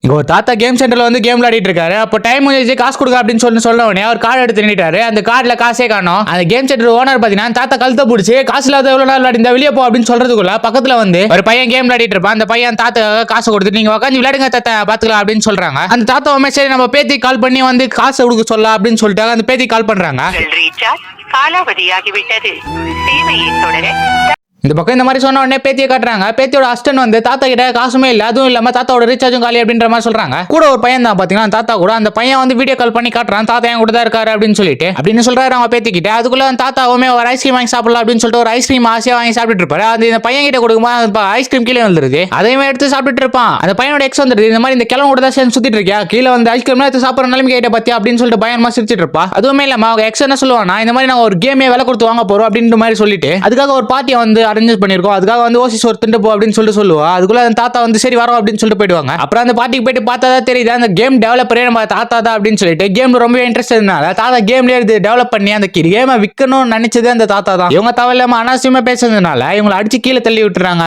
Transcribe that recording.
இங்க ஒரு தாத்தா கேம் சென்டர்ல வந்து கேம் விளையாடிட்டு இருக்காரு. அப்போ டைம் முடிஞ்சு காசு கொடுக்க அப்படின்னு சொல்ல உடனே அவர் கார்டு எடுத்து நின்னுட்டாரு. அந்த கார்டுல காசே காணோம். அந்த கேம் சென்டர் ஓனர் பாத்தீங்கன்னா தாத்தா கழுத்தை பிடிச்சி காசு இல்லாத எவ்வளவு நாள் விளையாடி வெளியே போ அப்படின்னு சொல்றதுக்குள்ள பக்கத்துல வந்து ஒரு பையன் கேம் விளையாடிட்டு இருப்பான். அந்த பையன் தாத்தா காசு கொடுத்துட்டு நீங்க உட்காந்து விளையாடுங்க தாத்தா பாத்துக்கலாம் அப்படின்னு சொல்றாங்க. அந்த தாத்தாவுமே சரி நம்ம பேத்தி கால் பண்ணி வந்து காசு கொடுக்க சொல்ல அப்படின்னு சொல்லிட்டு அந்த பேத்தி கால் பண்றாங்க. இந்த பக்கம் இந்த மாதிரி சொன்ன உடனே பேத்தியை காட்டுறாங்க. பேத்தியோட அஸ்டன் வந்து தாத்தா கிட்ட காசுமே இல்ல, அதுவும் இல்லாம தாத்தாவோட ரீசார்ஜும் காலி அப்படின்ற மாதிரி சொல்றாங்க. கூட ஒரு பையன் தான் பாத்தீங்கன்னா தாத்தா கூட. அந்த பையன் வந்து வீடியோ கால் பண்ணி காட்டுறான் தாத்தா என் கூட தான் இருக்காரு அப்படின்னு சொல்லிட்டு அப்படின்னு சொல்றாரு அவங்க பேத்தி கிட்ட. அதுக்குள்ள தாத்தாவுமே ஒரு ஐஸ்கிரீம் வாங்கி சாப்பிடலாம் அப்படின்னு சொல்லிட்டு ஒரு ஐஸ்கிரீம் ஆசையா வாங்கி சாப்பிட்டு இருப்பாரு. அது இந்த பையன் கிட்ட கொடுக்கும்போது ஐஸ்கிரீம் கீழே வந்துருது. அதையுமே எடுத்து சாப்பிட்டு இருப்பான். அந்த பையனோட எக்ஸ் வந்துருது. இந்த மாதிரி இந்த கிழமை கூட தான் சேர்ந்து சுத்திட்டு இருக்கியா, கீழே வந்து ஐஸ்கிரீம் எடுத்து சாப்பிடுற நிலைமை கேட்ட பத்தியா அப்படின்னு சொல்லிட்டு பயமா சிரிச்சிட்டு இருப்பா. அதுவுமே இல்லாம அவங்க எக்ஸ் என்ன சொல்லுவானா, இந்த மாதிரி நான் ஒரு கேமே விலை கொடுத்து வாங்க போறோம் அப்படின்ற மாதிரி சொல்லிட்டு அதுக்காக ஒரு பார்ட்டியை வந்து அரேஞ்ச் பண்ணிருக்கோம், அதுக்காக வந்து ஓசி சோறு திண்டு போ அப்படின்னு சொல்லிட்டு சொல்லுவா. அதுக்குள்ள அந்த தாத்தா வந்து சரி வரோம் அப்படின்னு சொல்லிட்டு போயிடுவாங்க. அப்புறம் அந்த பார்ட்டிக்கு போயிட்டு பார்த்தா தான் தெரியுது அந்த கேம் டெவலப்பரே நம்ம தாத்தா தான் அப்படின்னு சொல்லிட்டு கேம்ல ரொம்ப இன்ட்ரெஸ்ட் இருந்தால தாத்தா கேம்லயே டெவலப் பண்ணி அந்த கேமை விற்கணும்னு நினைச்சது அந்த தாத்தா தான். இவங்க தவிர அனாவசியமா பேசுறதுனால இவங்களை அடிச்சு கீழே தள்ளி விட்டுறாங்க.